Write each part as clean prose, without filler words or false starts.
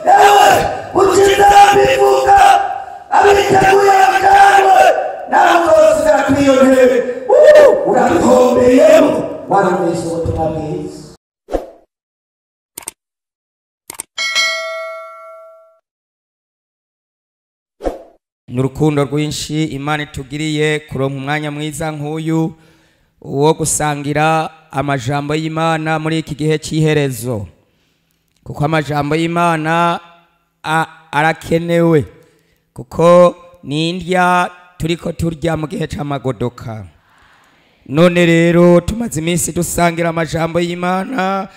ewe ukiza bivuga abiteguye abajanwe nakoze kwiyonere urahombeyemo warumvise ubutumwa bwiza. Nurukundo rwinshi Imana itugiriye kuronka umwanya mwiza nk'uyu wo gusangira amajambo y'Imana muri iki gihe cy'iherezo, kuko amajambo y'Imana arakenewe, kuko ni indya turiko turya mu gihe c'amagodoka. None rero tumaze iminsi dusangira amajambo y'Imana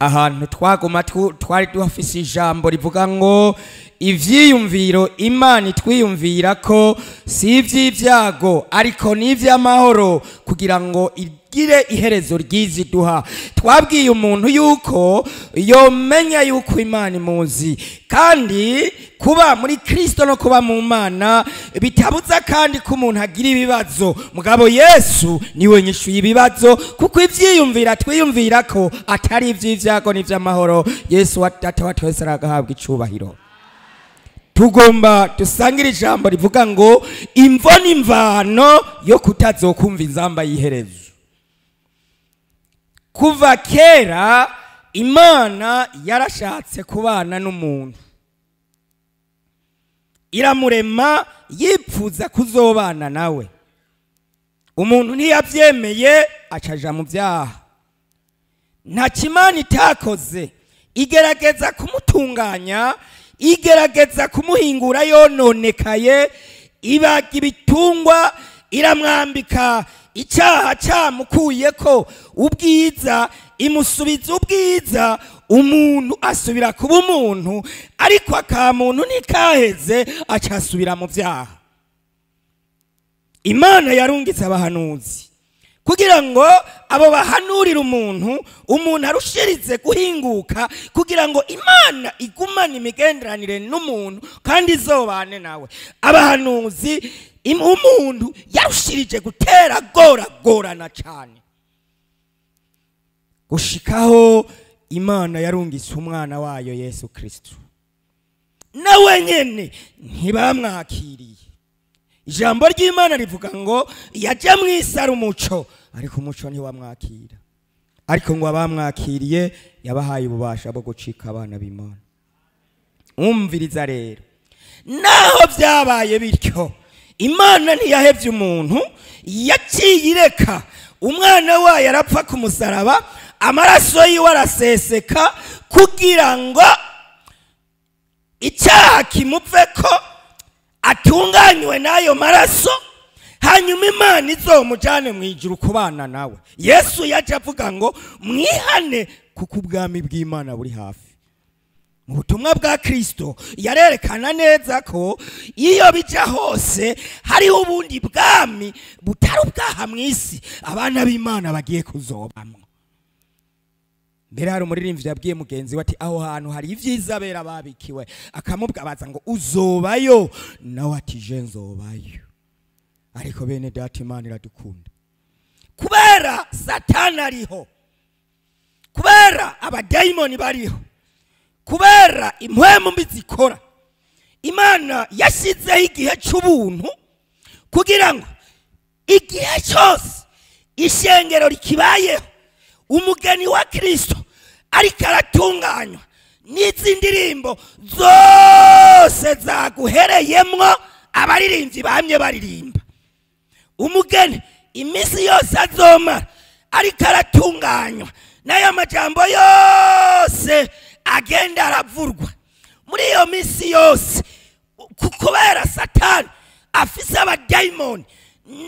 ahantu twaguma twari duhafise ijambo rivuga ngo ivyiyumviro Imana itwiyumvira ko si ivy'ivyago ariko ni ivy'amahoro kugira ngo igire iherezo ryiza duha. Twabwiye umuntu yuko yomenya yuko Imana imuzi, kandi kuba muri Kristo no kuba mu Mana bitabuza kandi ko umuntu agira ibibazo. Mugabo Yesu niwe nyishuye ibibazo, kuko ivyiyumvira twiyumvira ko atari ivy'ivyago n'ivy'amahoro. Yesu wa twese aragahabwa icubahiro. Tugomba dusangira ijambo rivuga ngo imvo n'imvano yo kutazokumva inzamba y'iherezo. Kuva kera Imana yarashatse kubana n'umuntu, iramurema yipfuza kuzobana nawe. Umuntu ntiyavyemeye acaja mu vyaha. Nta kimana itakoze, igerageza kumutunganya, igerageza kumuhingura yononekaye, ibaga ibitungwa, iramwambika icyaha cyamukuyeko ubwiza, imusubiza ubwiza, umuntu asubira kuba umuntu, ariko akamuntu nikaheze acasubira mu vyaha. Imana yarungitse abahanuzi kugira ngo abo bahanurira umuntu arushirize guhinguka, kugira ngo Imana igumane imigenderanire n'umuntu kandi izobane nawe. Abahanuzi umuntu yarushirije gutera gorana cyane, gushikaho Imana yarungitse umwana wayo Yesu Kristo. Nawe nyene ntibamwakiriye. Ijambo ry'Imana rivuga ngo yaje mwisara umuco, ariko umuco ntiwamwakira. Ariko ngo abamwakiriye yabahaye ububasha bwo gucika abana b'Imana. Umviriza rero, naho byabaye bityo, Imana ntiyahevye umuntu, yaciye ireka umwana wayo arapfa ku musaraba, amaraso yiwe araseseka kugira ngo icyaha kimuveko, atunganywe n'ayo maraso, hanyuma Imana izomujane mu ijuru kubana nawe. Yesu yaje avuga ngo mwihane kuko ubwami bw'Imana buri hafi. Mu butumwa bwa Kristo yarerekana neza ko iyo bija hose hariho ubundi bwami butari ubwaha mw'isi abana b'Imana bagiye kuzobamwo. Mbere hari umuririmbyi yabwiye mugenzi we ati aho hantu hari ivyiza bera babikiwe, akamubwabaza ngo uzobayo, nawe ati je nzobayo. Ariko bene data, Imana iradukunda kubera Satani ariho, kubera abadayimoni bariho, kubera impwemu mbi zikora. Imana yashizeho igihe c'ubuntu kugira ngo igihe cyose ishengero rikibayeho, umugeni wa Kristo ariko aratunganywa, n'izi ndirimbo zose zaguhereyemwo abaririmbyi bamye baririmba. Umugeni imisi yose azomara ariko aratunganywa, n'ayo majambo yose agenda aravurwa muri iyo misi yose, kubera Satani afise abadayimoni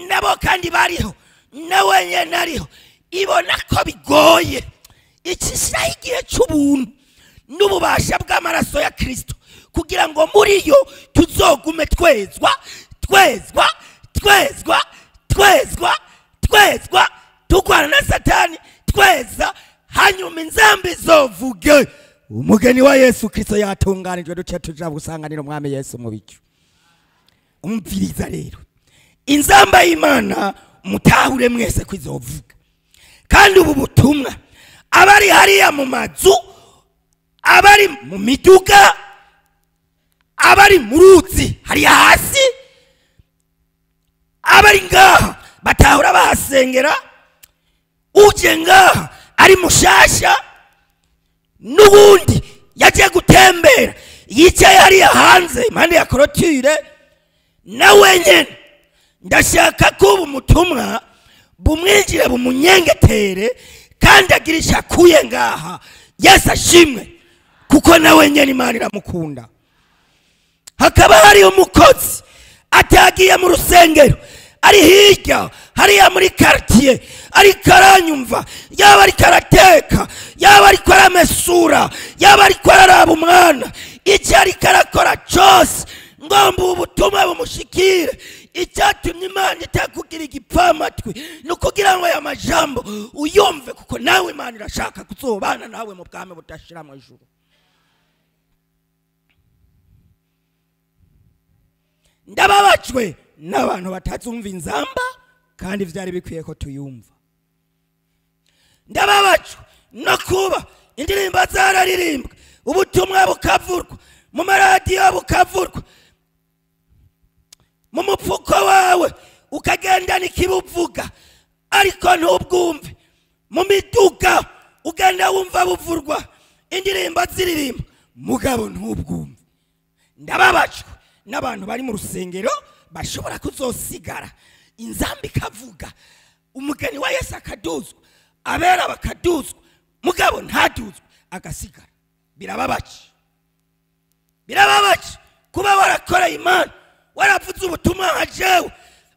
nabo kandi bariho, nawe nyene ariho. Ibona ko bigoye ikishiraho igihe c'ubuntu n'ububasha bw'amaraso ya Kristo, kugira ngo muri yo tuzogume twezwa turwana na Satani tweza, hanyuma inzamba izovuge umugeni wa Yesu Kristo yatunganijwe, duce tuja gusanganira umwami Yesu mu bicu. Umviriza rero, inzamba y'Imana mutahure mwese kwizovuga, kandi ubu butumwa abari hariya mu mazu, abari mu miduga, abari mu ruzi hariya hasi, abari ngaha batahura bahasengera, uje ngaha ari mushasha, n'ubundi yaje gutembera yicaye hariya hanze impande ya korotire, nawe nyene ndashaka ko ubutumwa bumwinjire bumunyengetere kandi agirisha akuye ngaha. Yesu ashimwe, kuko nawe nyene Imana iramukunda. Hakaba hari umukozi atagiye mu rusengero, ari hirya hariya muri quartier, ari karanyumva, yaba ari karateka, yaba ari karamesura, yaba ari kararaba umwana, icyo ari karakora cyose ngomba ubutumwa bumushikire. Icyatumye Imana itakugira igipfamatwi no kugira ngo aya majambo uyumve, kuko nawe Imana irashaka kuzobana nawe mu bwami budashira mu ijuru. Ndababajwe n'abantu batazumva inzamba kandi vyari bikwiye ko tuyumva. Ndababajwe no kuba indirimbo zararirimbwa, ubutumwa bukavurwa, mu maradiyo bukavurwa, mu mupfuko wawe ukagenda nikibuvuga ariko ntubwumve, mu miduga ugenda wumva buvurwa indirimbo ziririmba mugabo ntubwumve. Ndababajwe n'abantu bari mu rusengero bashobora kuzosigara inzamba ikavuga, umugeni wa Yesu akaduzwa, abera bakaduzwa, mugabo ntaduzwe agasigara. Birababaje kuba warakora Imana, waravuze ubutumwa nka jewe,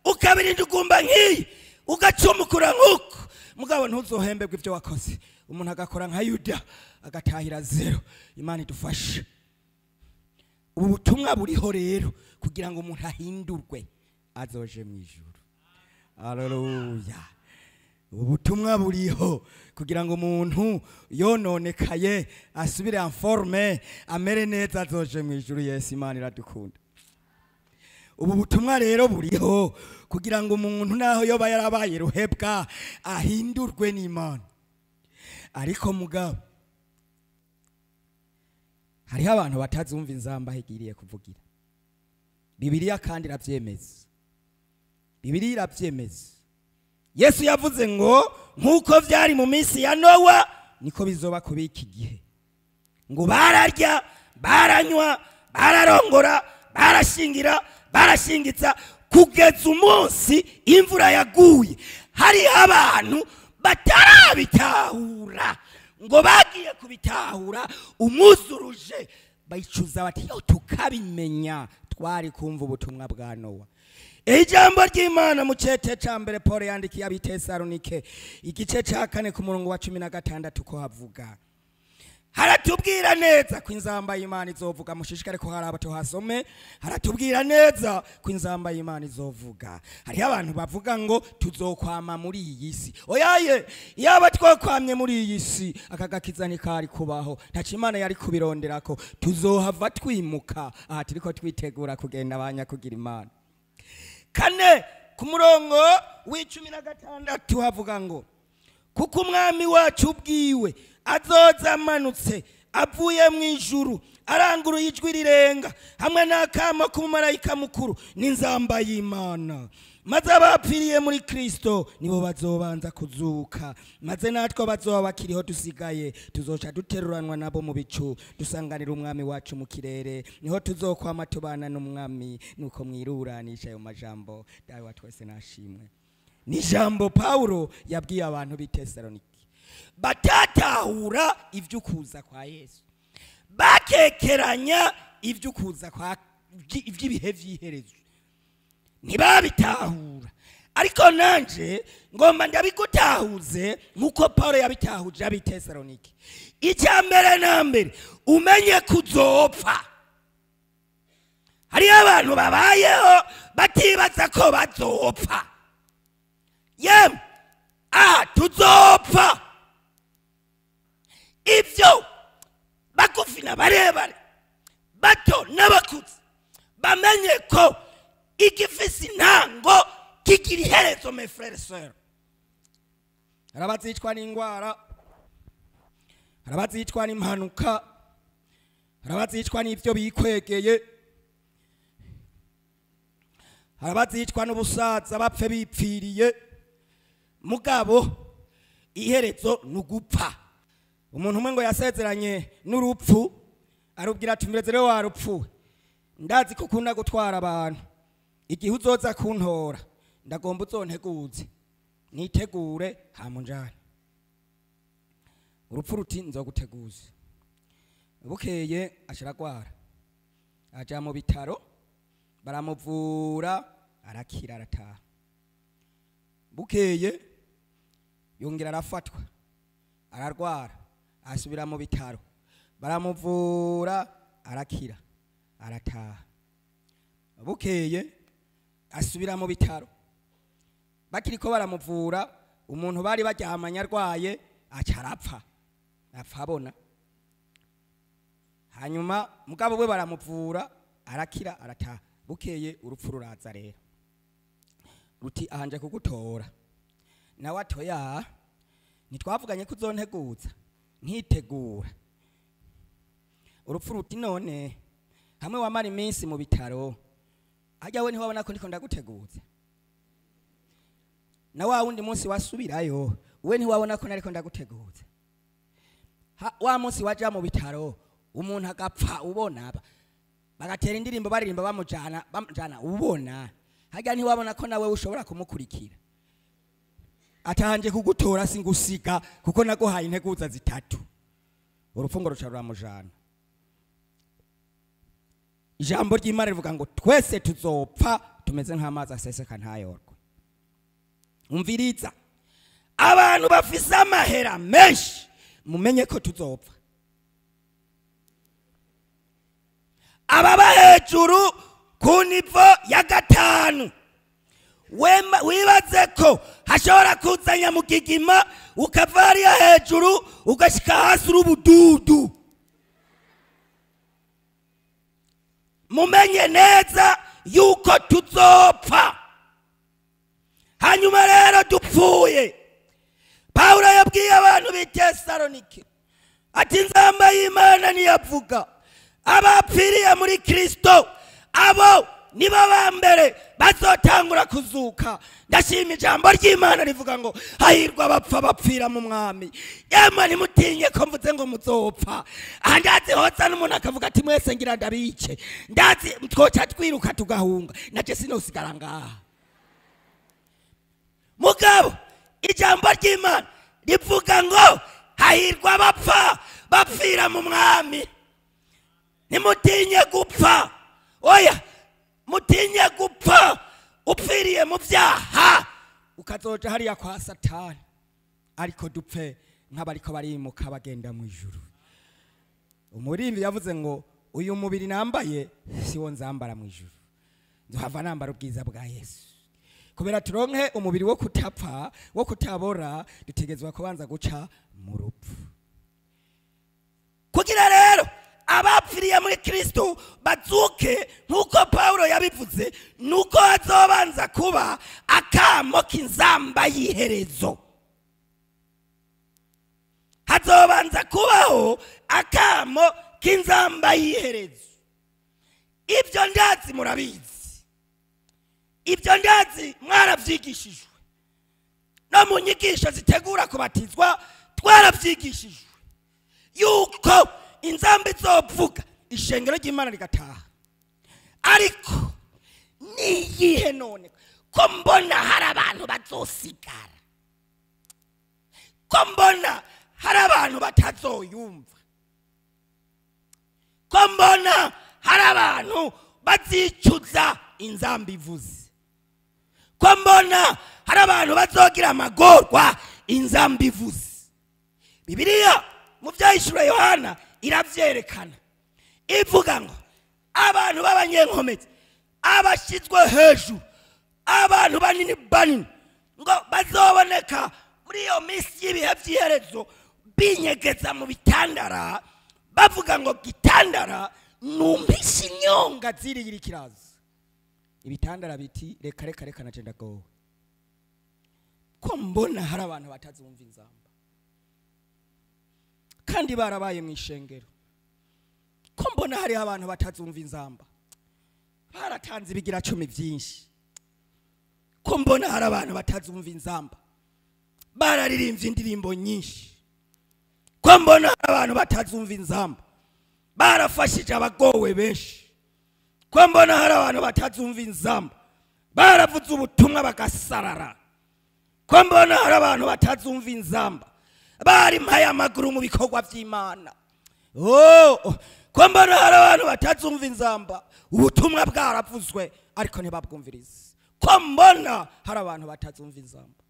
ukabirinda ugumba nk'iyi, ugacumukura nk'uko, mugabo ntuzohembebwe ibyo wakoze. Umuntu agakora nka Yuda agatahira zero. Imana idufashe. Ubu butumwa buriho rero kugira ngo umuntu ahindurwe azoje mu ijuru. Haleluya. Ubu butumwa buriho kugira ngo umuntu yononekaye asubire en forme, amere neza, azoje mu ijuru. Yesu Imana iradukunda. Ubu butumwa rero buriho kugira ngo umuntu naho yoba yarabaye ruhebwa ahindurwe n'Imana. Ariko mugabo hariho abantu batazumva inzamba hegiriye kuvugira. Bibiliya kandi iravyemeza. Bibiliya iravyemeza. Yesu yavuze ngo nkuko vyari mu minsi ya Nowa niko bizoba kubiki gihe. Ngo bararya, baranywa, bararongora, barashingira, barashingitsa kugeza umunsi imvura yaguye. Hari abantu batarabitahura, ngo bagiye kubitahura umuzuruje bayicuza bati tukabimenya twari kumva ubutumwa bwa Nowa. Ijambo ry'Imana mu cete ca mbere Paul yandikiye abitesalonike igice ca 4 ku murongo wa 16 ko havuga, haratubwira neza ko inzamba y'Imana izovuga. Mushishikare ko hari abato hasome, haratubwira neza ko inzamba y'Imana izovuga. Hari abantu bavuga ngo tuzokwama muri iyi si. Oyaye, yaba twakwamye muri iyi si akagakiza ntikari kubaho, ntaco Imana yari kubironderako. Tuzohava twimuka aha turiko twitegura kugenda abanya kugira Imana. 4 ku murongo w'16 havuga ngo kuko umwami wacu ubwiwe azoza amanutse avuye mu ijuru aranguruye ijwi rirenga hamwe n'akamo k'umumarayika mukuru n'inzamba y'Imana, maze abapfiriye muri Kristo nibo bazobanza kuzuka, maze natwe bazoba bakiriho dusigaye tuzoca duteruranwa nabo mu bicu dusanganira umwami wacu mu kirere, niho tuzokwama tubana n'umwami. Nuko mwiruranisha ayo majambo dawe wa twese nashimwe. Ni jambo Paulo yabwiye abantu b'Itesalonike batatahura ivy'ukuza kwa Yesu, bakekeranya ivy'ukuza kwa ivy'ibihe vy'iherezo, ntibabitahura. Ariko nanje ngomba ndabigutahuze nkuko Paulo yabitahuje ab'Itesalonike. Icya mbere na mbere umenye kuzopfa. Hari abantu babayeho batibaza ko bazopfa. Tuzopfa. Ivyo bakufina barebare bato n'abakuzi bamenye ko igifisi ntango kikiri herezo. Mes frères et sœurs, harabazicwa n'ingwara, harabazicwa n'impanuka, harabazicwa n'ivyo bikwegeye, abazicwa n'ubusaza bapfe bipfiriye mugabo iherezo nugupfa. Umuntu umwe ngo yasezeranye n'urupfu arubwira ati mbere rero warupfuwe, ndazi ko ukunda gutwara abantu, igihe uzoza kuntora ndagomba uzonteguze nitegure hamunjane. Urupfu ruti nzoguteguze. Bukeye ashiragwara aja mu bitaro baramuvura arakira arataha. Bukeye yongera arafatwa ararwara asubira mu bitaro baramuvura arakira arataha. Bukeye asubira mu bitaro bakiriko baramuvura umuntu bari baryamanye arwaye acarapfa apfabona. Hanyuma mugabo we baramuvura arakira arataha. Bukeye urupfu ruraza rero ruti ahanje kugutora nawe atoya nitwavuganye kuzonteguza nkitegura. Urupfu ruti none hamwe wamara iminsi mu bitaro ajya we ntiwabona ko ndiko ndaguteguza, na wa wundi munsi wasubirayo we ntiwabona ko nariko ndaguteguza. Wa munsi waja mu bitaro umuntu agapfa ubona bagatera indirimbo baririmba bamujana ubona hajya ntiwabona ko nawe ushobora kumukurikira. Atanje kugutora singusiga kuko naguhaye integuza zitatu. Urupfu ngo ruca ruramujana. Ijambo ry'Imana rivuga ngo twese tuzopfa tumeze nk'amazi aseseka ntayorwe. Umviriza abantu bafise amahera menshi mumenye ko tuzopfa. Ababa hejuru ku nivo ya gatanu wibaze ko hashobora kuzanya mugigima ukavariya hejuru ugashika hasi urubududu. Mumenye neza yuko tuzopfa. Hanyuma rero dupfuye Paulo yabwiye abantu b'i Tesalonike ati nzamba y'Imana niyavuga abapfiriye muri Kristo abo nibo bambere bazotangura kuzuka. Ndashima ijambo ry'Imana rivuga ngo hahirwa abapfa bapfira mu mwami. Yemwe ntimutinye ko mvuze ngo muzopfa. Ndazi hoza n'umuntu akavuga ati mwese ngira ndabice, ndazi twoca twiruka tugahunga naje sinosigara ngaha. Mugabo ijambo ry'Imana rivuga ngo hahirwa abapfa bapfira mu mwami. Nimutinye gupfa, oya mutinye gupfa upfiriye mu byaha ukazoja hariya kwa Satani, ariko dupfe nk'abariko barimuka bagenda mu ijuru. Umurimbi yavuze ngo uyu mubiri nambaye siwo nzambara mu ijuru, nzohava nambara ubwiza bwa Yesu. Kubera turonke umubiri wo kutapfa wo kutabora dutegezwa kubanza guca mu rupfu. Kugira rero abapfiriye muri Kristo bazuke nkuko Paulo yabivuze, nuko azobanza kuba akamo k'inzamba y'iherezo. Hazobanza kubaho akamo k'inzamba y'iherezo. Ibyo ndazi murabizi, ibyo ndazi mwaravyigishijwe no mu nyigisho zitegura kubatizwa twaravyigishijwe yuko inzamba izovuga ishengero ry'Imana rigataha. Ariko niyihe none ko mbona hari abantu bazosigara, ko mbona hari abantu batazoyumva, ko mbona hari abantu bazicuza inzamba ivuze, ko mbona hari abantu bazogira amagorwa inzamba ivuze. Bibiliya mu byahishuriwe Yohana iravyerekana ivuga ngo abantu b'abanyenkomezi abashizwe hejuru, abantu banini banini ngo bazoboneka muri iyo minsi y'ibihe by'iherezo binyegeza mu bitandara bavuga ngo gitandara numpisha inyonga ziriyira ikiraza. Ibitandara biti reka reka reka nagenda go. Ko mbona hari abantu batazumva inzamba kandi barabaye mu ishengero, ko mbona hari abantu batazumva inzamba baratanze ibigira 10 byinshi ko mbona hari abantu batazumva inzamba bararirimbye indirimbo nyinshi, ko mbona hari abantu batazumva inzamba barafashije abagowe benshi, ko mbona hari abantu batazumva inzamba baravuze ubutumwa bagasarara, ko mbona hari abantu batazumva inzamba bari mpaye amaguru mu bikorwa by'Imana. Ko mbona hari abantu batazumva inzamba ubutumwa bwaravuzwe ariko ntibabwumvirize, ko mbona hari abantu batazumva inzamba.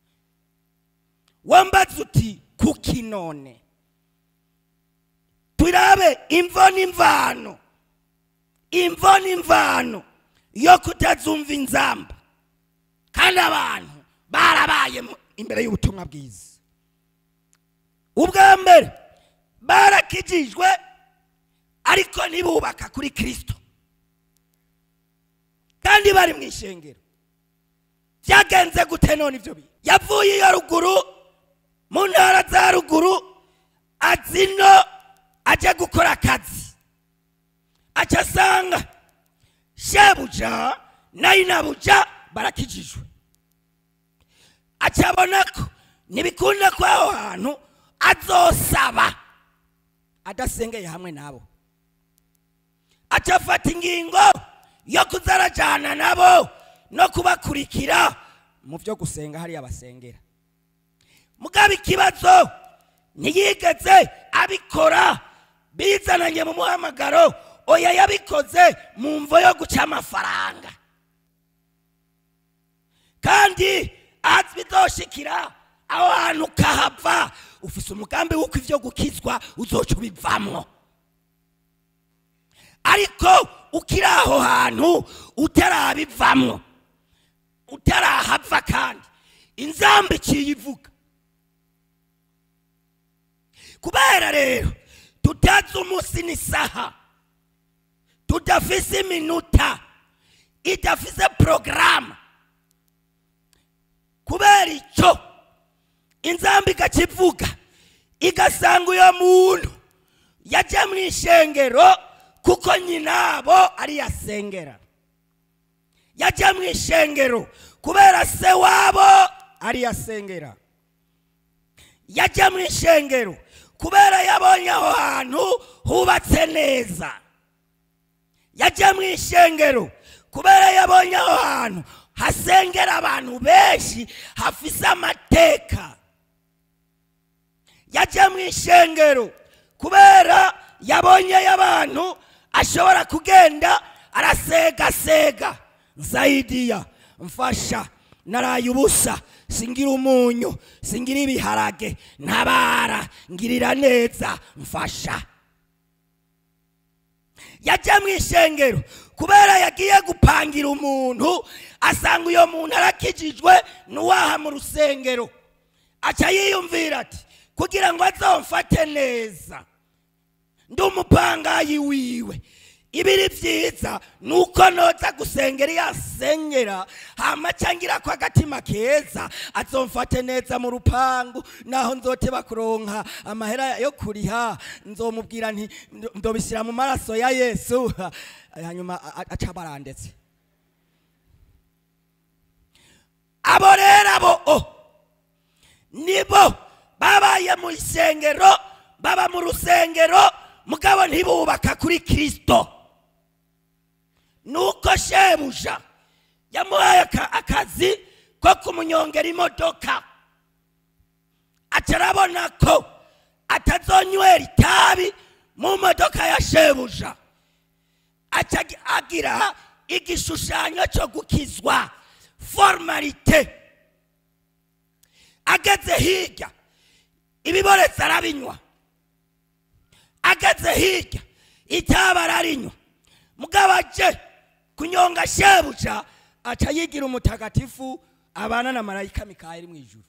Wambaza uti kuki none? Turabe imvo n'imvano yo kutazumva inzamba kandi abantu barabaye imbere y'ubutumwa bwiza. Ubwa mbere barakijijwe ariko ntibubaka kuri Kristo, kandi bari mu ishengero. Byagenze gute none ibyo bintu? Yavuye iyo ruguru mu ntara za ruguru azino aje gukora akazi, acasanga shebuja na inabuja barakijijwe. Acabona ko nibikunda ko aho hantu azosaba adasengeye hamwe nabo. Acafata ingingo yo kuzarajana nabo no kubakurikira mu byo gusenga hari abasengera. Mugabe ikibazo ntiyigeze abikora bizananye mu muhamagaro, oya yabikoze mu mvo yo guca amafaranga. Kandi azibizoshikira aho hantu kahava ufise umugambi wuko ivyo gukizwa uzoca ubivamwo. Ariko ukiri aho hantu utarabivamwo, utarahava, kandi inzamba iciyivuga. Kubera rero tutazi umunsi n'isaha, tudafise iminota, idafise porogaramu, kubera icyo inzamba igacivuga igasanga uyo muntu yaje mu ishengero kuko nyinabo ari yasengera, yaje mu ishengero kubera se wabo ari yasengera, yaje mu ishengero kubera yabonye aho hantu hubatse neza, yaje mu ishengero kubera yabonye aho hantu hasengera abantu benshi hafise amateka, yaje mu ishengero kubera yabonye y'abantu ashobora kugenda arasegasega, nsaidia, mfasha, naraye ubusa, singira umunyu, singira ibiharage, ntabara, ngirira neza, mfasha. Yaje mu ishengero kubera yagiye gupangira umuntu asanga uyo muntu arakijijwe nuwaha mu rusengero, aca yiyumvira ati kugira ngo azomfate neza ndi umupangayi wiwe, ibiri vyiza nuko noza gusengera yasengera hama cangira kwa gatima keza azomfate neza mu rupangu, naho nzoteba kuronka amahera yo kuriha nzomubwira nti ndobishyira mu maraso ya Yesu, hanyuma aca barandetse. Abo rero abo nibo babaye mu isengero, baba mu rusengero mugabo ntibubaka kuri Kristo. Nuko shebuja yamuhaye akazi ko kumunyongera imodoka, acarabona ko atazonywera itabi mu modoka ya shebuja, agira igishushanyo cyo gukizwa, formalite. Ageze hirya ibiboretse arabinywa, ageze hirya itabi ararinywa, mugabo aje kunyonga shebuja aca yigira umutagatifu abana na marayika Mikayeli mu ijuru.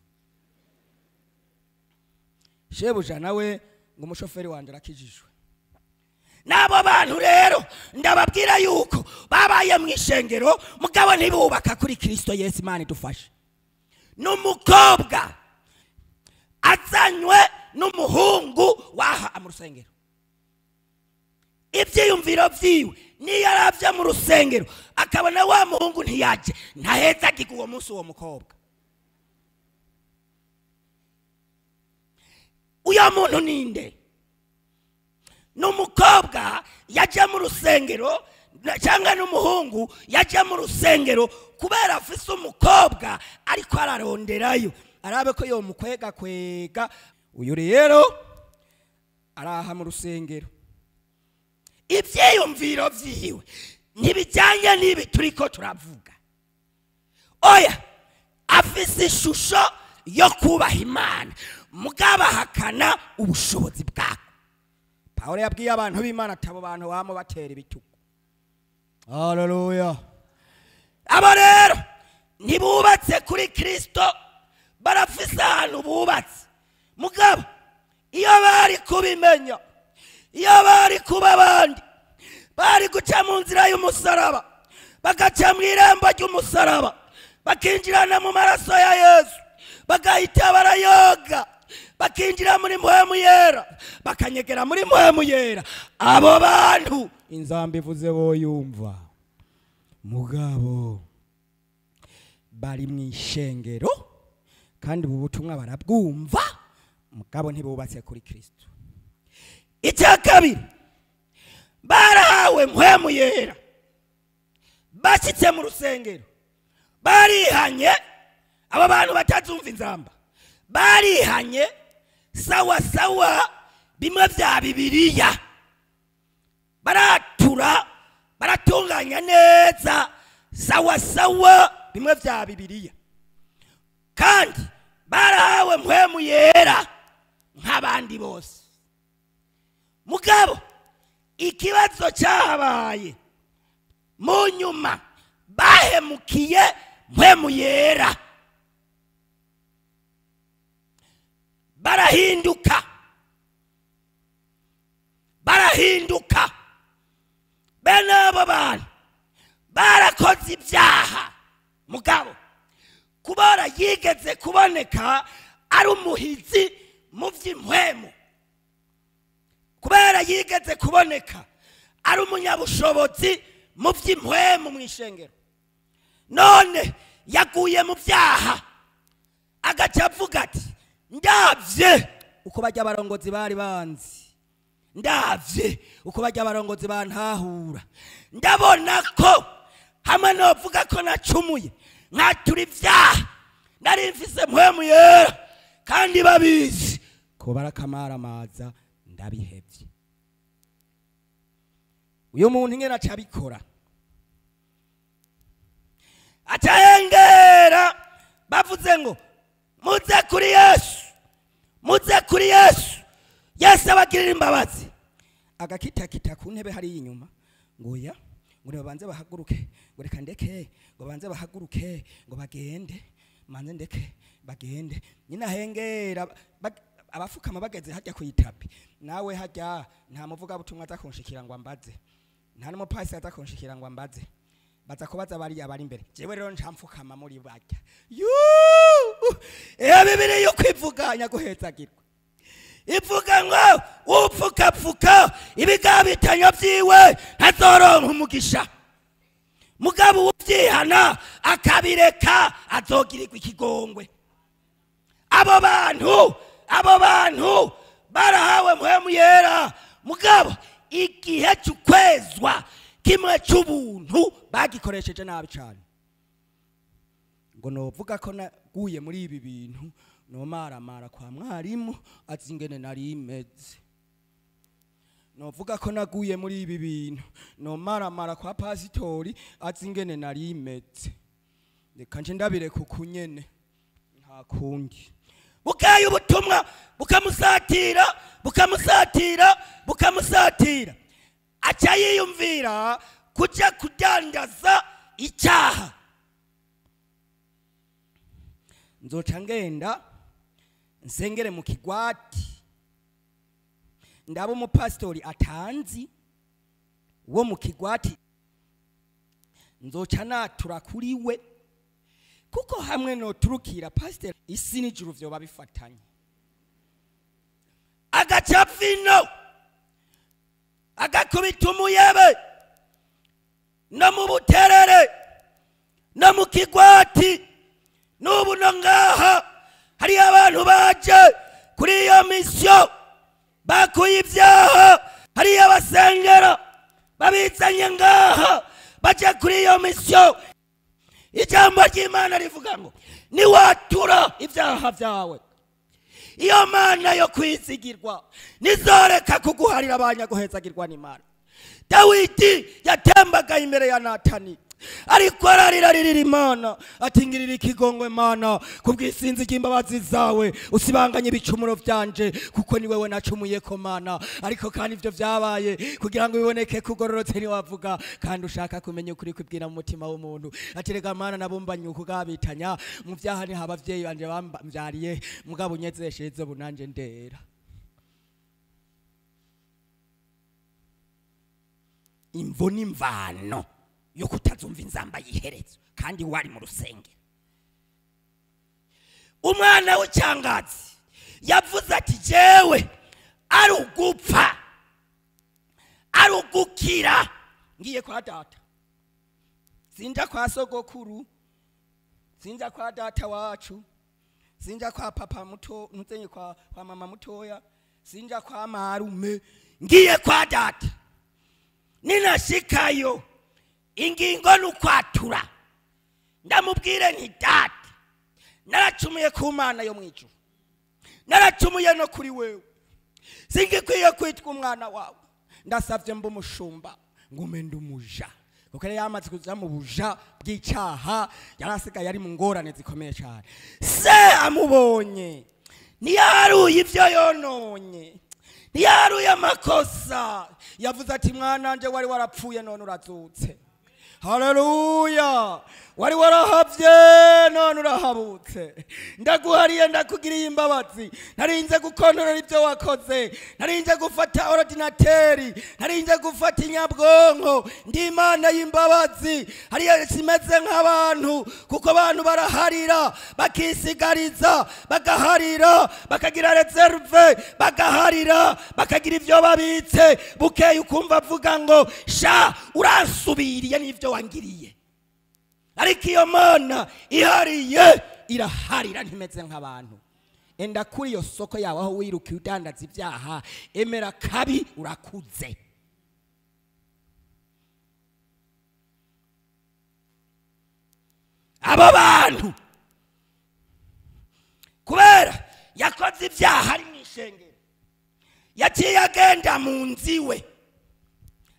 Shebuja nawe ngo umushoferi wanje arakijijwe. Nabo bantu rero ndababwira yuko babaye mu ishengero mugabo ntibubaka kuri Kristo Yesu. Imana idufashe. N'umukobwa azanywe n'umuhungu waha mu rusengero, ivyiyumviro vyiwe niyo aravya mu rusengero bakabona wa muhungu ntiyaje ntaheza uwo munsi uwo mukobwa. Uyo muntu ninde? N'umukobwa yaje mu rusengero cyangwa n'umuhungu yaje mu rusengero kubera afise umukobwa ariko araronderayo arabe ko yo mukwega kwega. Uyu rero araha mu rusengero, ivyiyumviro vyiwe ntibijyanye n'ibi turiko turavuga. Oya, afise ishusho yo kubaha Imana mugabo ahakana ubushobozi bwako. Pawulo yabwiye abantu b'Imana atabo bantu bamo batera ibitugu. Haleluya. Abo rero ntibubatse kuri Kristo, barafise ahantu bubatse mugabo iyo bari kubimenya, iyo bari kuba abandi, bari guca mu nzira y'umusaraba, bagaca mu irembo ry'umusaraba, bakinjirana mu maraso ya Yesu, bagahita barayoga, bakinjira muri mpwemu yera, bakanyegera muri mpwemu yera. Abo bantu inzamba ivuze boyumva mugabo bari mu ishengero kandi ubu butumwa barabwumva mugabo ntibubatse kuri Kristo. Icya kabiri, barahawe mpwemu yera, bashyitse mu rusengero barihanye. Aba bantu batazumva inzamba barihanye sawa sawa bimwe vya Bibiliya, baratura baratunganya neza sawa sawa bimwe vya Bibiliya, kandi barahawe mpwemu yera nk'abandi bose. Mugabo ikibazo cyabaye mu nyuma, bahemukiye mpwemu yera, barahinduka bene abo bantu barakoze ibyaha. Mugabo kubara yigeze kuboneka ari umuhizi mu by'impwemu, kubera yigeze kuboneka ari umunyabushobozi mu by'impwemu mu ishengero, none yaguye mu byaha agaca avuga ati ndavye uko bajya abarongozi bari banzi, ndavye uko bajya abarongozi bantahura, ndabona ko hamwe novuga ko nacumuye nkatura ibyaha nari mfise mpwemu yera kandi babizi ko barakamaramaza ndabihevye. Uyu muntu ngena acabikora, acahengera bavuze ngo muze kuri Yesu, muze kuri Yesu, Yesu abagirira imbabazi. Agakitakita ku ntebe hari inyuma ngo ya ngo babanze bahaguruke, ngo reka ndeke, ngo banze bahaguruke, ngo bagende, manze ndeke bagende. Nyina hengera abafukama bageze hajya kuyitapi, nawe hajya nta muvuga butumwa azakonshikira ngo ambaze, nta n'umupasi azakonshikira ngo ambaze, baza kubaza bari abari imbere. Jewe rero ncamfukama muri bajya Bibiliya yo kwivuganya guhezagirwa ivuga ngo upfukapfuka ibigabitanyo byiwe ntazoronka umugisha, mugabo ubyihana akabireka azogirirwa ikigongwe. Abo bantu barahawe mpwemu yera, mugabo igihe cy'ukwezwa kimwe cy'ubuntu bagikoresheje nabi cyane. Ngo novuga ko naguye muri ibi bintu no maramara kwa mwarimu azingene nari imeze, novuga ko naguye muri ibi bintu no maramara kwa pasitori azingene nari imeze, reka nje ndabire kukunyene nta kundi. Bukaye ubutumwa bukamusatira aca yiyumvira kuja kudandaza icyaha. Nzoca ngenda nsengere mu kigwati, ndaba umupasitori atanzi wo mu kigwati, nzoca natura kuri we, kuko hamwe no turukira pastor isi n'ijuru vyo babifatanye. Agaca vino agakubita umuyebe no mu buterere Kigwati n'ubu no ngaha hari abantu baje kuri iyo misiyo bakuye ibyaha, hari abasengera babizanye ngaha baje kuri iyo misiyo. Ijambo ry'Imana rivuga ngo niwatura ibyaha byawe iyo mana yo kwizigirwa nizoreka kuguharira abanyaguhezagirwa n'Imana. Dawidi yatembagaye imbere ya Natani ariko ararira Imana ati ngirira ikigongwe Mana kubwisinzi ry'imbabazi zawe usibanganye ibicumuro byanje kuko ni wewe nacumuye ko Mana. Ariko kandi ivyo vyabaye kugira ngo biboneke kugororotse ni wavuga kandi ushaka kumenya ukuri kubwira mu mutima w'umuntu ati rega Mana nabumbanye ukugabitanya mu vyaha ni habavyeyi banje bambyariye mugabo unyezesheje bunanje ndera. Imvo n'imvano yo kutazumva inzamba yiherezo kandi wari mu rusengero. Umwana w'icyangazi yavuze ati jewe ari ugupfa ari ugukira ngiye kwa data, sinja kwa sogokuru, sinja kwa data wacu, sinja kwa papa muto ntuzenye kwa mama mutoya, sinja kwa marume, ngiye kwa data. Ninashikayo ingingo n'ukwatura ndamubwire nti data naracumuye ku Mana yo mwijuru, naracumuye no kuri wewe, singikwiye kwitwa umwana wawe, ndasavye mba umushumba ngume ndumuja kuko yamaze kuza mu buja bw'icyaha yarasigaye ari mu ngorane zikomeye cyane. Se amubonye niyaruye ivyo yononye, niyaruye amakosa, yavuze ati mwana wanje wari warapfuye none urazutse. Haleluya! Wari warahavye none urahabutse. Ndaguhariye ndakugiriye imbabazi, narinze gukontorera ibyo wakoze, narinze gufata ordinateri, narinze gufata inyabwonko, ndi Imana y'imbabazi. Hariya simeze nk'abantu kuko abantu baraharira bakisigariza, bagaharira bakagira reserve, bagaharira bakagira ibyo babitse, bukeye ukumva avuga ngo sha uransubiriye n'ibyo wangiriye. Ariko iyo Mana ihariye iraharira ntimeze nk'abantu. Enda kuri iyo soko yawe aho wiruka udandaza ibyaha, emera kabi urakuze. Abo bantu kubera yakoze ibyaha ari mwishengero, yaciye agenda mu nziwe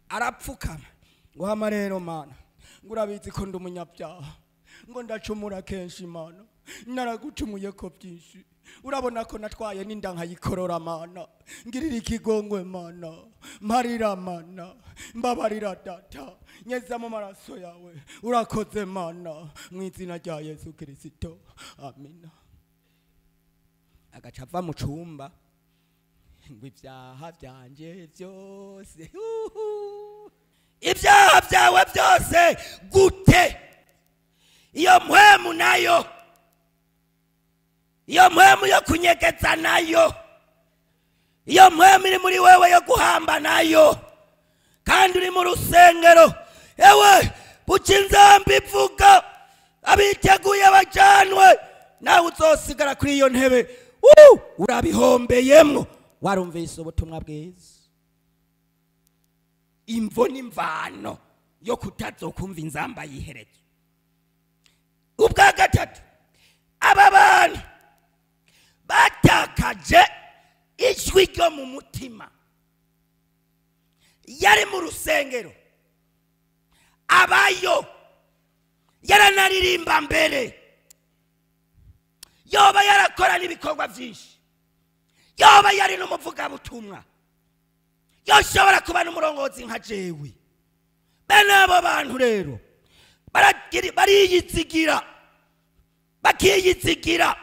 arapfukama ngo hama rero Mana ngurabizi ko ndi umunyabyaha, ngo ndacumura kenshi Mana, naragucumuye ko byinshi, urabona ko natwaye n'inda nkayikorora Mana, ngirira ikigongwe Mana, mparira Mana, mbabarira data, nyeza mu maraso yawe, urakoze Mana, mu izina rya Yesu Kristo, amina. Agacava mu cumba ngo ibyaha byanje byose ibyaha byawe byose gute. Iyo mpwemu nayo, iyo mpwemu yo kunyegeza nayo, iyo mpwemu iri muri wewe yo guhamba nayo, kandi uri mu rusengero, ewe buca inzamba ivuga abiteguye bajanwe, nawe uzosigara kuri iyo ntebe urabihombeyemwo. Warumvise ubutumwa bwiza. Imvo n'imvano yo kutazokumva inzamba yiherezo. Ubwa gatatu, aba bantu batakaje ijwi ryo mu mutima. Yari mu rusengero, abayo yaranaririmba mbere, yoba yarakora n'ibikorwa byinshi, yoba yari n'umuvugabutumwa, yoshobora kuba n'umurongozi nka jewe. Bene abo bantu rero bariyizigira, bakiyizigira,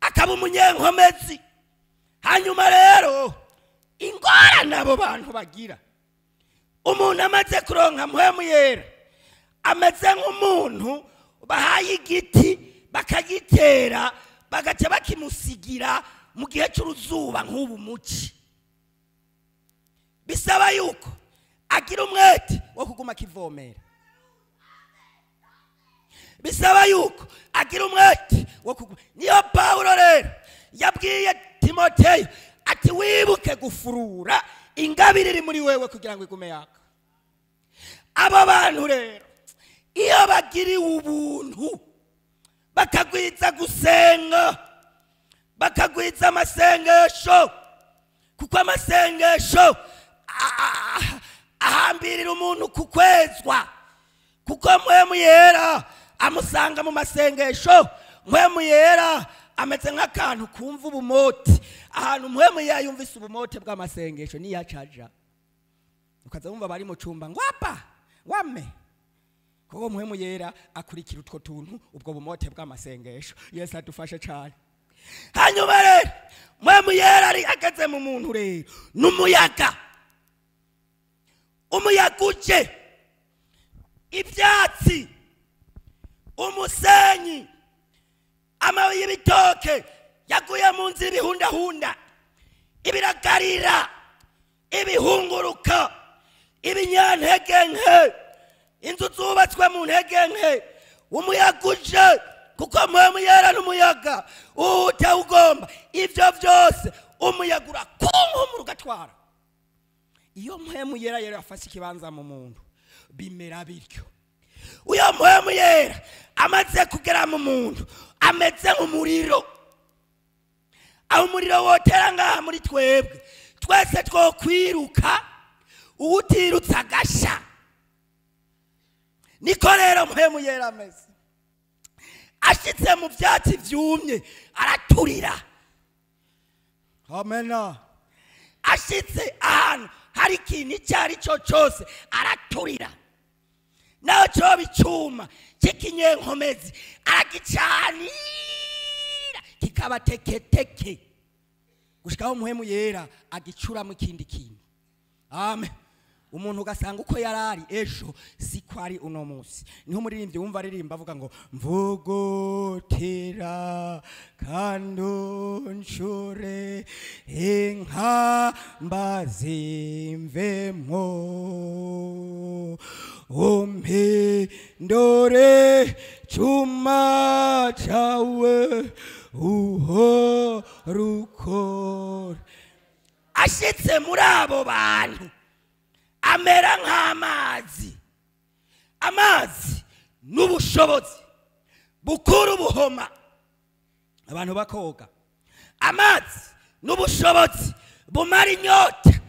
akaba umunyenkomezi. Hanyuma rero ingorane abo bantu bagira, umuntu amaze kuronka mpwemu yera ameze nk'umuntu bahaye igiti bakagitera bagaca bakimusigira mu gihe cy'uruzuba nk'ubu muci. Bisaba yuko agira umwete wo kuguma kivomera. bisaba yuko agira umwete wo kuguma. Niyo Pawulo rero yabwiye Timoteyo ati wibuke gufurura ingabire iri muri wewe kugira ngo igume yaka. Abo bantu rero iyo bagiriwe ubuntu bakagwiza gusenga, bakagwiza amasengesho, kuko amasengesho ahambirira umuntu kukwezwa, kuko mpwemu yera amusanga mu masengesho. Mpwemu yera ameze nk'akantu kumva ubumote. Ahantu mpwemu yera yumvise ubumote bw'amasengesho niyo acaja, ukaza wumva bari mu cumba ngwapa wame, kuko mpwemu yera akurikira utwo tuntu, ubwo bumote bw'amasengesho. Yesu adufashe cyane. Hanyuma rero mpwemu yera ari ageze mu muntu rero n'umuyaga, umuyaga uje, ibyatsi, umusenyi, amabuye y'ibitoke yaguye mu nzira, ibihundahunda, ibiragarira, ibihunguruka, ibinyantege nke, inzu zubatswe mu ntege nke. Umuyaga uje, kuko mpwemu yera n'umuyaga utawugomba. Ibyo byose umuyaga urakunkumura ugatwara. Iyo mpwemu yera yafashe ikibanza mu muntu bimera bityo. Uyo mpwemu yera amaze kugera mu muntu ameze nk'umuriro. Aho umuriro wotera ngaha muri twebwe twese twokwiruka, uwutirutse agasha. Niko rero mpwemu yera ameze. Ashitse mu byatsi byumye araturira. Amen. Ashitse ahantu hari ikintu icyo ari cyo cyose araturira. Naho cyo bicuma cy'ikinyenkomezi aragicanira kikaba teketeke, gushikaho mpwemu yera agicura mu kindi kintu. Amen. Umuntu ugasanga uko yarari ejo siko ari uno munsi. Niho umuririmbyi wumva aririmba avuga ngo mvugutira kandunchure inkamba zimvemo umpindure cuma cawe uhorukore. Ashitse muri abo bantu amera nk'amazi. Amazi n'ubushobozi bukuru buhoma abantu bakoga. Amazi n'ubushobozi bumara inyota,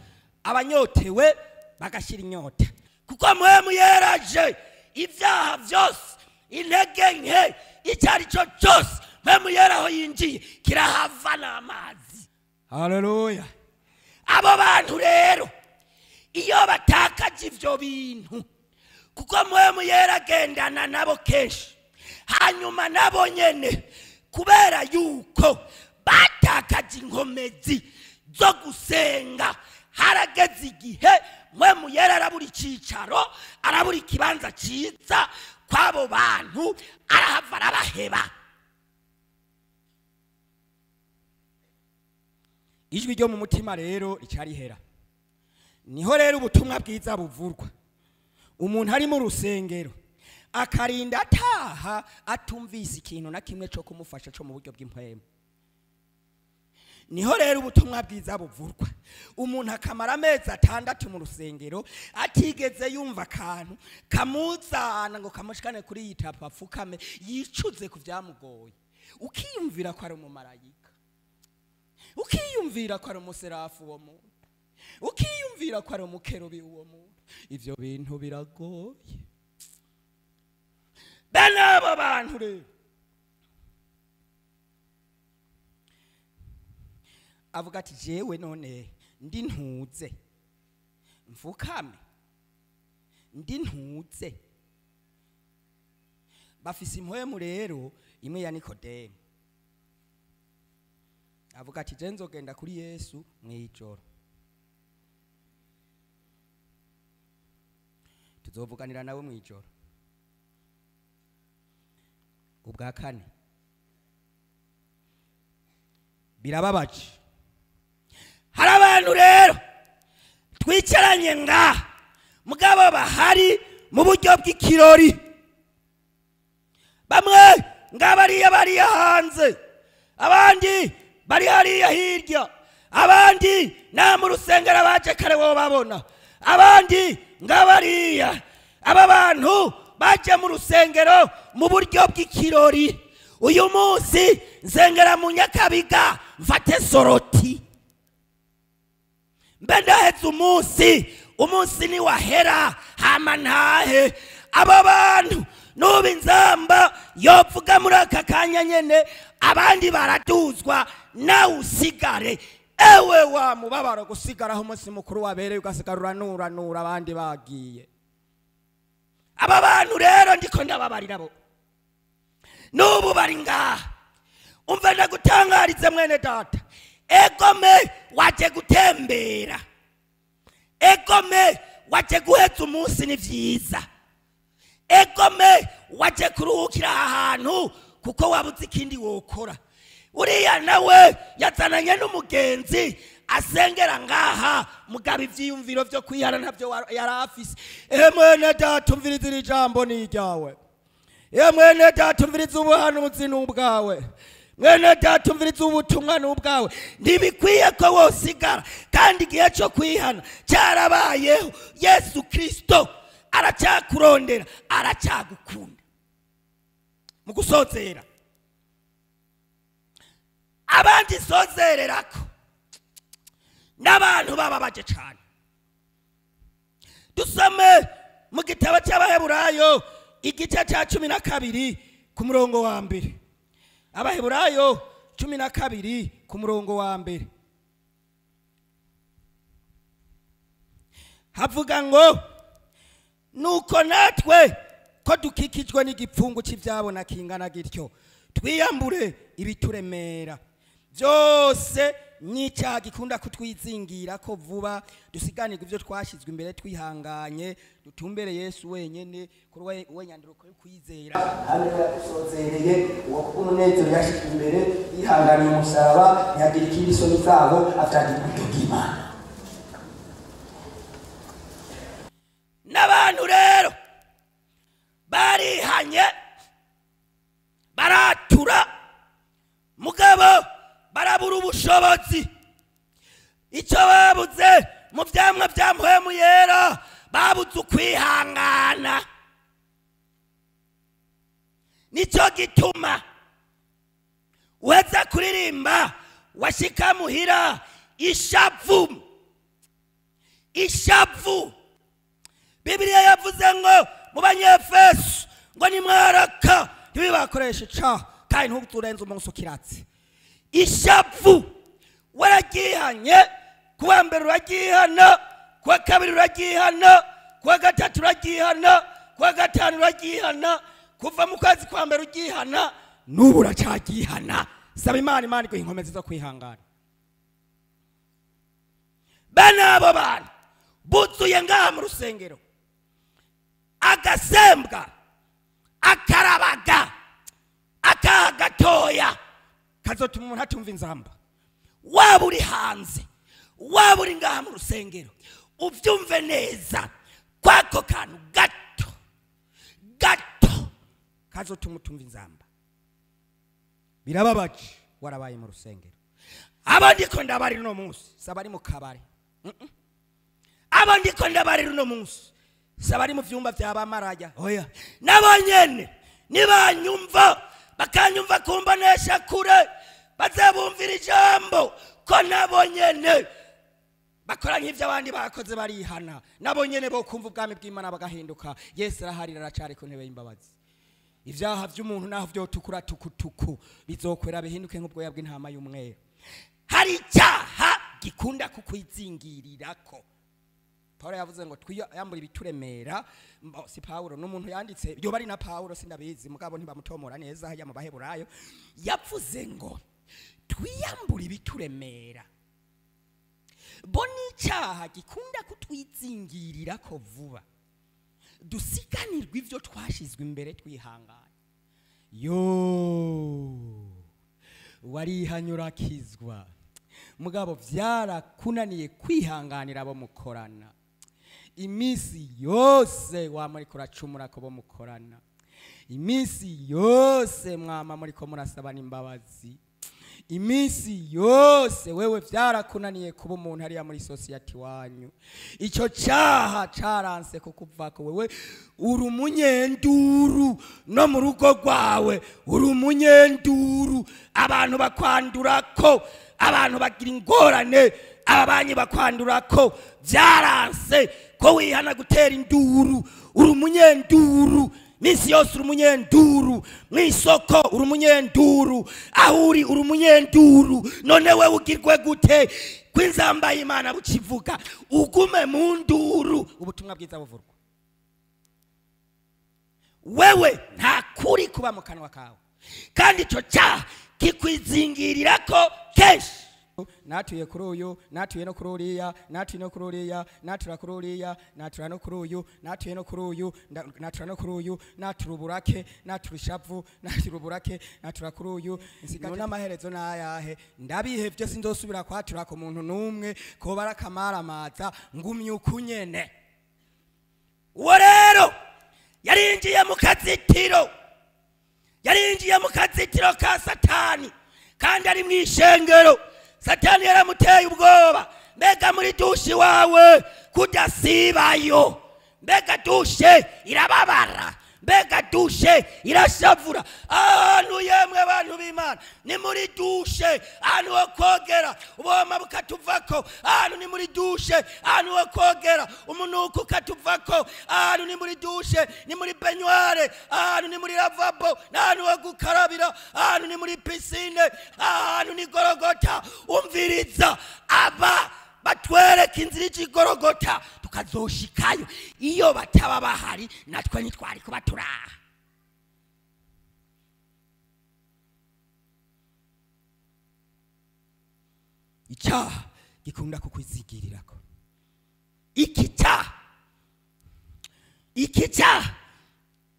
abanyotewe bagashira inyota. Kuko mpwemu yeraje ibyaha byose, intege nke, icyo ari cyo cyose mpwemu yera aho yinjiye kirahava n'amazi. Haleluya. Abo bantu rero iyo batakaje ivyo bintu, kuko mpwemu yera agendana nabo kenshi, hanyuma nabo nyene kubera yuko batakaje inkomezi zo gusenga, harageze igihe mpwemu yera arabura icicaro, arabura ikibanza ciza kwabo bantu, arahava arabaheba. Ijwi ryo mu mutima rero ricarihera. Niho rero ubutumwa bwiza buvurwa. Umuntu ari mu rusengero akarinda ataha atumvise ikintu na kimwe cyo kumufasha cyo mu buryo bw'impwemu. Niho rero ubutumwa bwiza buvurwa. Umuntu akamara amezi 6 mu rusengero atigeze yumva akantu kamuzana ngo kamushikane kuri yitapa apfukame yicuze ku byamugoye. Ukiyumvira ko ari umumarayika, ukiyumvira ko ari umuserafu wo muntu, ukiyumvira ko ari umukerubi uwo muntu. Ivyo bintu biragoye. Bene abo bantu rero avuga ati jewe none ndi ntuze mfukame, ndi ntuze. Bafise impwemu rero imwe ya Nikodemu. Avuga ati je nzogenda kuri Yesu mwijoro, tuzovuganira nawe mwijoro. Ubwa kane birababaje. Hari abantu rero twicaranye nga mugabo bahari mu buryo bw'ikirori, bamwe ngabariya bariya hanze, abandi bari hariya hirya, abandi na mu rusengero baje kare wo babona, abandi ngabariya. Aba bantu baje mu rusengero mu buryo bw'ikirori. Uyu munsi nsengera mu Nyakabiga mfate soroti, mbe ndaheze umunsi ni wahera hama ntahe. Aba bantu nuba inzamba yovuga muri aka kanya nyene, abandi baratuzwa nawe usigare. Ewe wa mubabaro gusigaraho umunsi mukuru wabereye ugasigara uranura abandi bagiye. Aba bantu rero ndiko ndababarira bo nubu bari ngaha. Umva ndagutangarize mwene data, egome waje gutembera, egome waje guheza umunsi ni vyiza, egome waje kuruhukira ahantu kuko wabuze ikindi wokora. Uriya nawe yazananye n'umugenzi asengera ngaha, mugabo ivyiyumviro vyo kwihana ntavyo yarafise. Mwene data umviriza iri jambo ni iryawe. Mwene data umviriza ubuhanuzi n'ubwawe. Mwene data umviriza ubutumwa n'ubwawe. Ntibikwiye ko wosigara, kandi igihe cyo kwihana cyarabayeho. Yesu Kristo aracyakurondera, aracyagukunda. Mu gusozera, abandi sozererako n'abantu bababaje cyane. Dusome mu gitabo cy'Abaheburayo igice cya 12 ku murongo wa mbere. Abaheburayo 12 ku murongo wa mbere havuga ngo, nuko natwe ko dukikijwe n'igipfungu cy'ibyabona kingana gityo, twiyambure ibituremera byose n'icyaha gikunda kutwizingira ko vuba, dusiganirwa ibyo twashyizwe imbere twihanganye, dutumbere Yesu wenyene kuri we nyanduruko yo kwizera. hano yasozereye uwo kumunezero yashyizwe imbere, yihanganiye umusaraba, ntiyagira ikindi soni zabo, atangira uburyo bw'Imana. N'abantu rero barihanye, baratura, mugabo barabura ubushobozi. Icyo babuze mu byamwa bya mpwemu yera, babuze ukwihangana. Nicyo gituma weza kuririmba washika muhira ishavu. Bibiliya yavuze ngo mu Banyefeso ngo nimwaraka ntibibakoreshe icaha, kandi ntuturenze umunsi ukiratse. Ishavu waragihanye, kuwa mbere uragihana, kuwa kabiri uragihana, kuwa gatatu uragihana, kuwa gatanu uragihana, kuva mu kwezi kwa mbere ugihana, n'ubu uracyagihana. Saba Imana iguha inkomezi zo kwihangana. Bene abo bantu buzuye ngaha mu rusengero, agasembwa, akarabaga, akaha gatoya kazotuma umuntu atumva inzamba. Waba uri hanze, waba uri ngaha mu rusengero, uvyumve neza, kwako kantu gato kazotuma utumva inzamba. Birababaje warabaye mu rusengero. Abandi ko ndabari no munsi sabari mu kabare, abandi ko ndabari no munsi sabari mu vyumba by'abamaraya. Oya, nabonyene nibanyumva bakanyumva kumbonesha kure, bazabumvira ijambo ko nabonyene bakora nk'ivyo abandi bakoze barihana, nabonyene bo kumva ubwami bw'Imana bagahinduka. Yesu arahari, aracari ku ntebe y'imbabazi. Ivyaha vy'umuntu naho vyotukura tukutuku bizokwera bihinduke nk'ubwoya bw'intama y'umweru. Hari icyaha gikunda kukwizingirirako. Paulo yavuze ngo twiyambura ibituremera. Si Paulo, n'umuntu yanditse, yo bari na Paulo sindabizi, mugabo ntibamutomora neza hajya mu Baheburayo. Yavuze ngo twiyambura ibituremera, bo n'icyaha gikunda kutwizingirirako vuba, dusiganirwa ivyo twashizwe imbere twihangana. Warihanyura kizwa, mugabo vyarakunaniye kwihanganira abo mukorana. Imisi yose wamuri kuracumura ko bo mukorana. iminsi yose mwama muriko murasabana imbabazi, iminsi yose wewe vyarakunaniye kuba umuntu hariya muri society wanyu, ico cyaha caranse kukuvako, wewe uri umunyenduru no mu rugo rwawe, uri umunyenduru, abantu bakwandurako, abantu bagira ingorane, ababanyi bakwandurako, vyaranse ko wihana gutera induru, uri umunyenduru minsi yose, uri umunyenduru mwisoko, uri umunyenduru aho uri umunyenduru. None we ugirwe gute kwinzamba y'Imana bukivuga ugume mu nduru? Ubutumwa bwiza buvurwa, wewe nta kuri kuba mu kanwa kawe, kandi ico cyaha kikwizingirirako kenshi. Natuye kuri uyu, natuye no kuri uriya, natuye no kuri uriya, natura kuri uriya, natura no kuri uyu, natuye no kuri uyu, natura no kuri uyu, natura uburake, natura ishavu, natura uburake, natura kuri uyu. None amaherezo n'ayahe? Ndabihevye sindosubira kwatura ku muntu numwe ko barakamara ngumye ukunyene. Uwo rero yarinjiye mu kazitiro, yarinjiye mu kazitiro ka Satani, kandi ari mw'ishengero. Satani yaramuteye ubwoba, mbega muri dushi wawe kudasibayo, mbega dushe irababara, mbega dushe irashavura. Ahantu yemwe abantu b'Imana ni muri dushe, ahantu ho kogera uboma bukatuvako, ahantu ni muri dushe, ahantu ho kogera umunuko ukatuvako, ahantu ni muri dushe, ni muri baignoire, ahantu ni muri lavabo, n'ahantu ho gukarabira, ahantu ni muri piscine, ahantu ni Golgotha. Umviriza, aba batwereka inzira y'Igorogota tukazoshikayo, iyo bataba bahari natwe nitwari kuba turaha. Icyaha gikunda kukwizigirirako, iki cyaha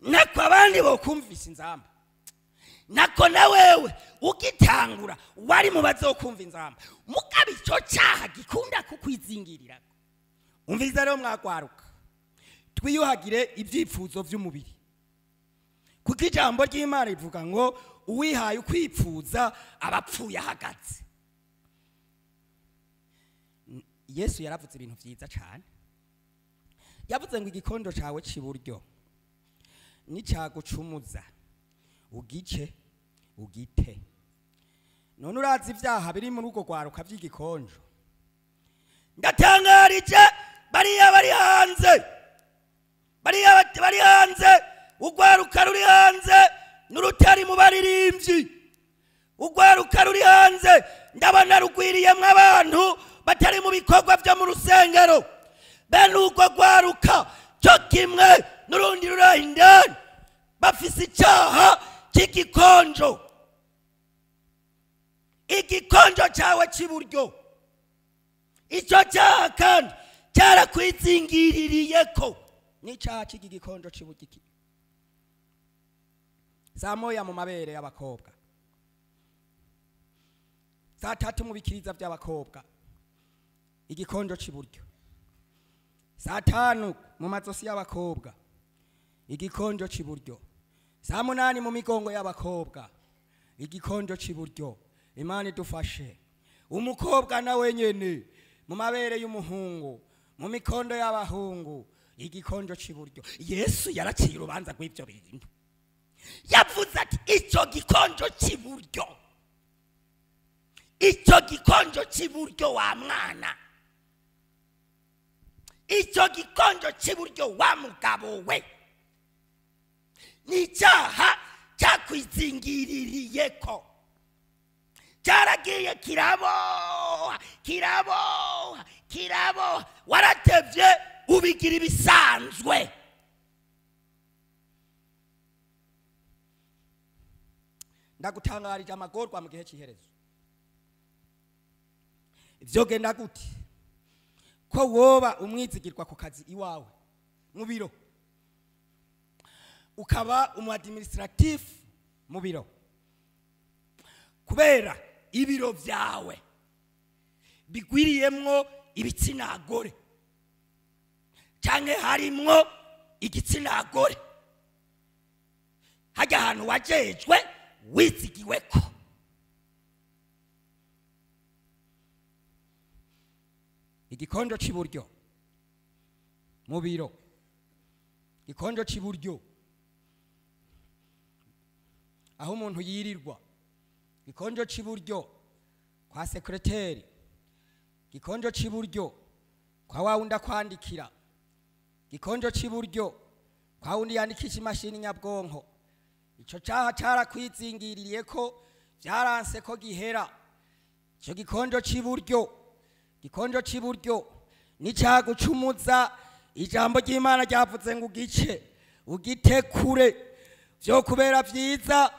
nako abandi bokumvisa inzamba, nako na wewe ugitangura wari mu bazokumva inzamba, mugabe ico cyaha gikunda kukwizingirirako. Umviza rero mwagwaruka, twiyuhagire ibyifuzo by'umubiri, kuko ijambo ry'Imana rivuga ngo uwihaye ukwipfuza abapfuye ahagaze. Yesu yaravuze ibintu vyiza cyane, yavuze ngo igikondo cawe cy'iburyo nicagucumuza ugice ugite. None urazi ivyaha biri muri ugo gwaruka vy'igikonjo, ndatangarije bariya bari hanze, ugwaruka ruri hanze n'urutari mu baririmbyi, ugwaruka ruri hanze ndabona rugwiriyemwe abantu batari mu bikorwa byo mu rusengero. Bene ugo gwaruka cyo kimwe n'urundi ruri indani bafise icyaha cy'igikonjo. Igikonjo cyawe cy'iburyo, icyo cyaha kandi cyarakwizingiriyeko, n'icyaha cy'igikonjo cy'iburyo. Saa moya mu mabere y'abakobwa, saa 3 mu bikiriza by'abakobwa, igikonjo cy'iburyo. Saa 5 mu mazosi y'abakobwa, igikonjo cy'iburyo. Saa 8 mu migongo y'abakobwa, igikonjo cy'iburyo. Imana idufashe. Umukobwa nawe nyene mu mabere y'umuhungu, mu mikondo y'abahungu, igikonjo cy'iburyo. Yesu yaraciye urubanza rw'ibyo bintu, yavuze ati icyo gikonjo cy'iburyo, icyo gikonjo cy'iburyo wa mwana, icyo gikonjo cy'iburyo wa mugabo we, ni icyaha cyakwizingiriyeko. Cyaragiye kiraboha, waratevye ubigira ibisanzwe. Ndagutangarije amagorwa mu gihe cy'iherezo. Ivyo genda gute ko woba umwizigirwa ku kazi iwawe mu biro, ukaba umu administratif mu biro, kubera ibiro vyawe bigwiriyemwo ibitsina gore canke harimwo igitsina gore, hajya ahantu wajejwe wizigiweko. Igikonjo cy'iburyo mu biro, igikonjo cy'iburyo aho umuntu yirirwa, igikonjo cy'iburyo kwa sekreteri, igikonjo cy'iburyo kwa wawunda kwandikira, igikonjo cy'iburyo kwa wundi yandikisha imashini nyabwonko. Ico cyaha cyarakwizingiririye ko byaranse ko gihera. Ico gikonjo cy'iburyo, gikonjo cy'iburyo ni cyagucumuza ijambo ry'Imana ryavuze ngo ugice ugitekure byo kubera byiza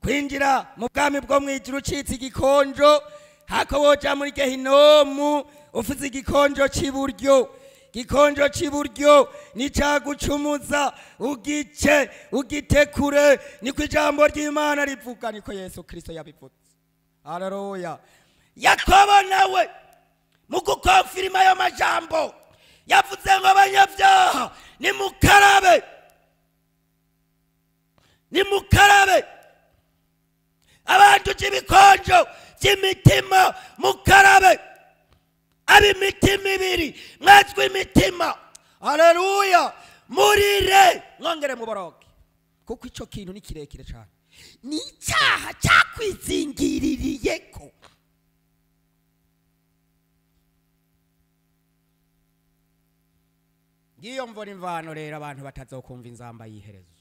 kwinjira mu bwami bwo mwijuru ucitse igikonjo hako woja muri Gehinomu ufite igikonjo cy'iburyo. Gikonjo cy'iburyo ni cyagucumuza ugice ugitekure, niko ijambo ry'Imana rivuga, niko Yesu Kristo yabivuze. Haleluya. Yakobo nawe mu gukonfirima ayo majambo yavuze ngo abanyabyaha nimukarabe, nimukarabe abantu cy'ibikonjo by'imitima mukarabe, ab'imitima ibiri mwazwe imitima. Haleluya. Murire mwongere muboroke, kuko icyo kintu ni kirekire cyane, ni icyaha cyakwizingiririyeko. Ngiyo mvona imvano rero abantu batazokumva inzamba y'iherezo,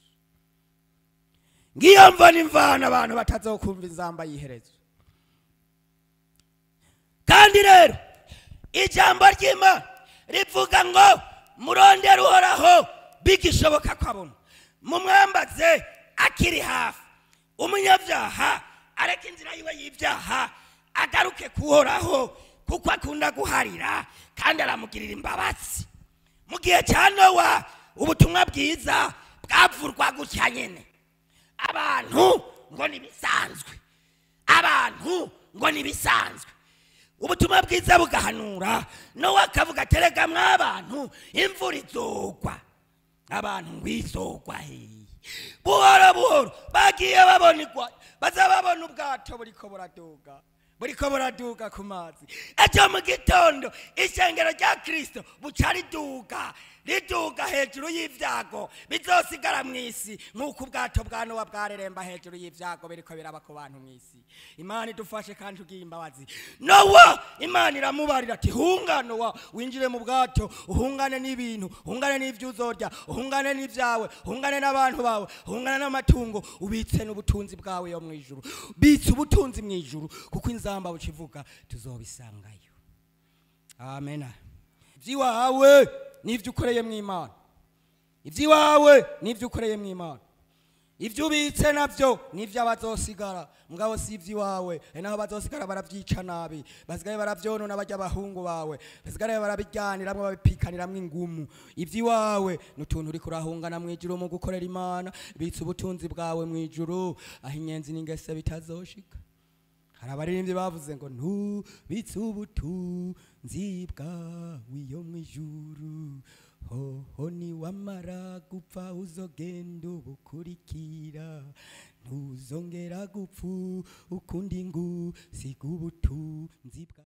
ngiyo mvona imvano abantu batazokumva inzamba y'iherezo. Kandi rero ijambo ry'Imana rivuga ngo murondere Uhoraho bigishoboka ko abona, mumwambaze akiri hafi. Umunyabyaha areka inzira yiwe y'ibyaha agaruke kuhoraho, kuko akunda guharira kandi aramugirira imbabazi. Mu gihe cya Nowa ubutumwa bwiza bwavurwa gutya nyene, abantu ngo nibisanzwe, abantu ngo nibisanzwe. Ubutumwa bwiza bugahanura, Nowa akavuga terega mw'abantu imvura izogwa, abantu ngwizogwa he. Buhoro buhoro bagiye babonigwa, bazababona ubwato buriko buraduga ku mazi. Ejo mu gitondo ishengero rya Kristo buca riduga hejuru y'ivyago bizosigara mw'isi, nk'uko ubwato bwa Nowa bwareremba hejuru y'ivyago biriko biraba ku bantu mw'isi. Imana idufashe kandi ugiye imbabazi. Nowa Imana iramubarira ati hunga Nowa, winjire mu bwato, uhungane n'ibintu, uhungane n'ivyo uzorya, uhungane n'ivyawe, uhungane n'abantu bawe, uhungane n'amatungo, ubitse n'ubutunzi bwawe yo mwijuru. Bitse ubutunzi mwijuru, kuko inzamba bucivuga tuzobisangayo. Amen. Ivyiwawe nivyo ukoreye mw'Imana, ivyiwawe nivyo ukoreye mw'Imana, ivyo ubitse navyo nivyo abazosigara, mugabo si ivyiwawe. Naho bazosigara baravyica nabi, basigaye baravyonona barya abahungu bawe, basigaye barabijyaniramwe babipikaniramwe ingumu. Ivyiwawe n'utuntu uri kurahungana mwijuru mu gukorera Imana. Bitse ubutunzi bwawe mwijuru, aho inyenzi n'ingese bitazoshika. Hari abaririmbyi bavuze ngo ntubitse ubutunzi bwawe yo mwijuru, hoho niwamara gupfa uzogenda ubukurikira, ntuzongera gupfa ukundi ngo usiga ubutunzi bwawe.